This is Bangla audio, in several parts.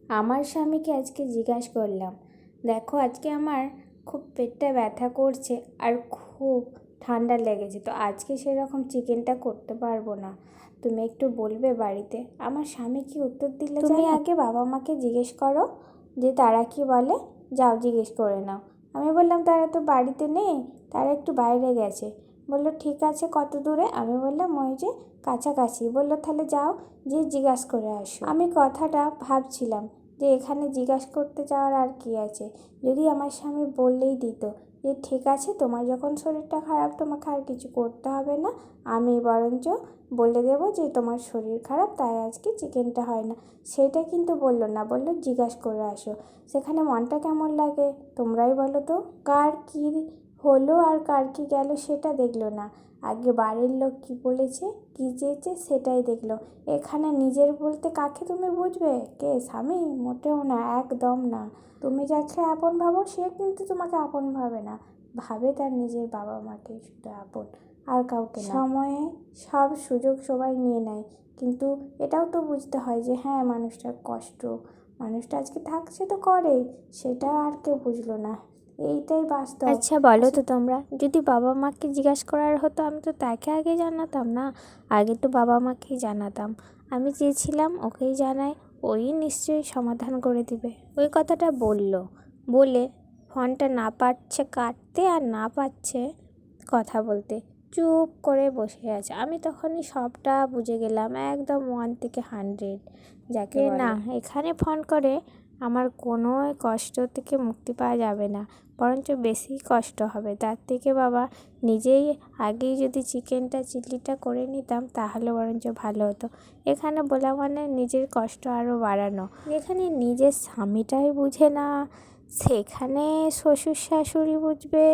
আমার স্বামীকে আজকে জিজ্ঞাসা করলাম, দেখো আজকে আমার খুব পেটটা ব্যথা করছে আর খুব ঠান্ডা লেগেছে, তো আজকে সেরকম চিকেনটা করতে পারবো না, তুমি একটু বলবে বাড়িতে। আমার স্বামী কি উত্তর দিলে, তুমি আগে বাবা মাকে জিজ্ঞেস করো যে তারা কি বলে, যাও জিজ্ঞেস করে নাও। আমি বললাম তারা তো বাড়িতে নেই, তারা একটু বাইরে গেছে। বললো ঠিক আছে, কত দূরে? আমি বললাম ওই যে কাছাকাছি। বললো তাহলে যাও, যে জিজ্ঞাসা করে আসো। আমি কথাটা ভাবছিলাম যে এখানে জিজ্ঞাসা করতে যাওয়ার আর কি আছে, যদি আমার স্বামী বললেই দিত যে ঠিক আছে, তোমার যখন শরীরটা খারাপ তোমাকে আর কিছু করতে হবে না, আমি বরঞ্চ বলে দেবো যে তোমার শরীর খারাপ তাই আজকে চিকেনটা হয় না। সেটা কিন্তু বললো না, বললো জিজ্ঞাসা করে আসো। সেখানে মনটা কেমন লাগে তোমরাই বলো তো? কার কী হলো আর কার কী গেল সেটা দেখলো না, আগে বাড়ির লোক কী বলেছে কী চেয়েছে সেটাই দেখলো। এখানে নিজের বলতে কাকে তুমি বুঝবে? কে? স্বামী? মোটেও না, একদম না। তুমি যাকে আপন ভাবো সে কিন্তু তোমাকে আপন ভাবে না, ভাবে তার নিজের বাবা মাকে শুধু আপন, আর কাউকে না। সময়ে সব সুযোগ সবাই নিয়ে নেয়, কিন্তু এটাও তো বুঝতে হয় যে হ্যাঁ মানুষটার কষ্ট, মানুষটা আজকে থাকছে তো করে, সেটা আর কেউ বুঝলো না, এইটাই বাস্তব। আচ্ছা বলো তো তোমরা, যদি বাবা মাকে জিজ্ঞাসা করার হতো আমি তো তাকে আগে জানাতাম না, আগে তো বাবা মাকেই জানাতাম। আমি চেয়েছিলাম ওকেই জানাই, ওই নিশ্চয়ই সমাধান করে দিবে। ওই কথাটা বলে ফোনটা না পারছে কাটতে আর না পারছে কথা বলতে, চুপ করে বসে আছে। আমি তখনই সবটা বুঝে গেলাম, একদম 1 থেকে 100 যাকে না এখানে ফোন করে আমার কোনো কষ্ট থেকে মুক্তি পাওয়া যাবে না, বরঞ্চ বেশি কষ্ট হবে। তার থেকে বাবা নিজেই আগেই যদি চিল্লিটা করে নিতাম তাহলে বরঞ্চ ভালো হতো। এখানে বলা মানে নিজের কষ্ট আরও বাড়ানো। এখানে নিজের স্বামীটাই বুঝে না, সেখানে শ্বশুর শাশুড়ি বুঝবে,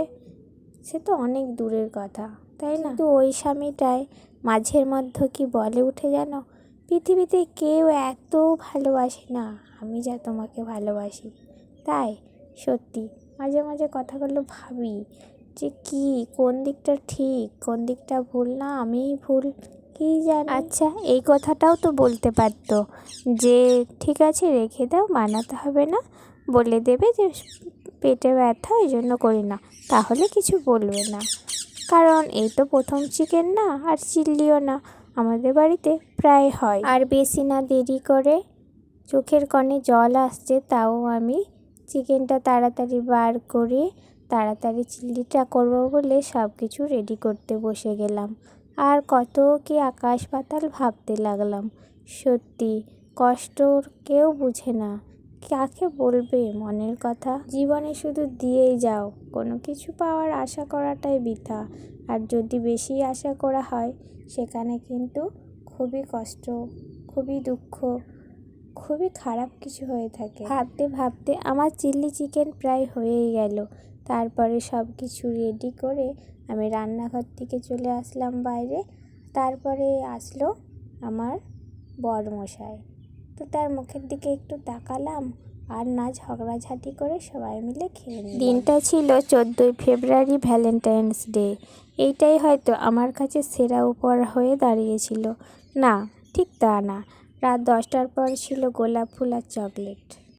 সে তো অনেক দূরের কথা, তাই না? কিন্তু ওই স্বামীটাই মাঝের মধ্যে কি বলে উঠে জানো, পৃথিবীতে কেউ এত ভালোবাসে না আমি যা তোমাকে ভালোবাসি। তাই সত্যি মাঝে মাঝে কথাগুলো ভাবি যে কি, কোন দিকটা ঠিক কোন দিকটা ভুল, না আমিই ভুল, কি জানি। আচ্ছা এই কথাটাও তো বলতে পারতো যে ঠিক আছে রেখে দাও, বানাতে হবে না, বলে দেবে যে পেটে ব্যথা এই জন্য করি না, তাহলে কিছু বলবে না। কারণ এই তো প্রথম চিকেন না, আর চিল্লিও না, আমাদের বাড়িতে প্রায় হয়। আর বেশি না দেরি করে, চোখের কোণে জল আসছে তাও আমি চিকেনটা তাড়াতাড়ি বার করে তাড়াতাড়ি চিল্লিটা করব বলে সব কিছু রেডি করতে বসে গেলাম। আর কত কি আকাশ পাতাল ভাবতে লাগলাম। সত্যি কষ্ট কেউ বুঝে না, কাকে বলবে মনের কথা? জীবনে শুধু দিয়েই যাও, কোনো কিছু পাওয়ার আশা করাটাই বৃথা। আর যদি বেশি আশা করা হয় সেখানে কিন্তু খুবই কষ্ট, খুবই দুঃখ, খুবই খারাপ কিছু হয়ে থাকে। ভাবতে ভাবতে আমার চিলি চিকেন প্রায় হয়েই গেল। তারপরে সব কিছু রেডি করে আমি রান্নাঘর থেকে চলে আসলাম বাইরে। তারপরে আসলো আমার বরমশাই, তো তার মুখের দিকে একটু তাকালাম, আর না ঝগড়াঝাটি করে সবাই মিলে খেয়ে নিলাম। দিনটা ছিল 14ই ফেব্রুয়ারি, ভ্যালেন্টাইন্স ডে। এইটাই হয়তো আমার কাছে সেরা উপহার হয়ে দাঁড়িয়েছিল। না, ঠিক তা না, রাত 10টার পর ছিল গোলাপ ফুল আর চকলেট।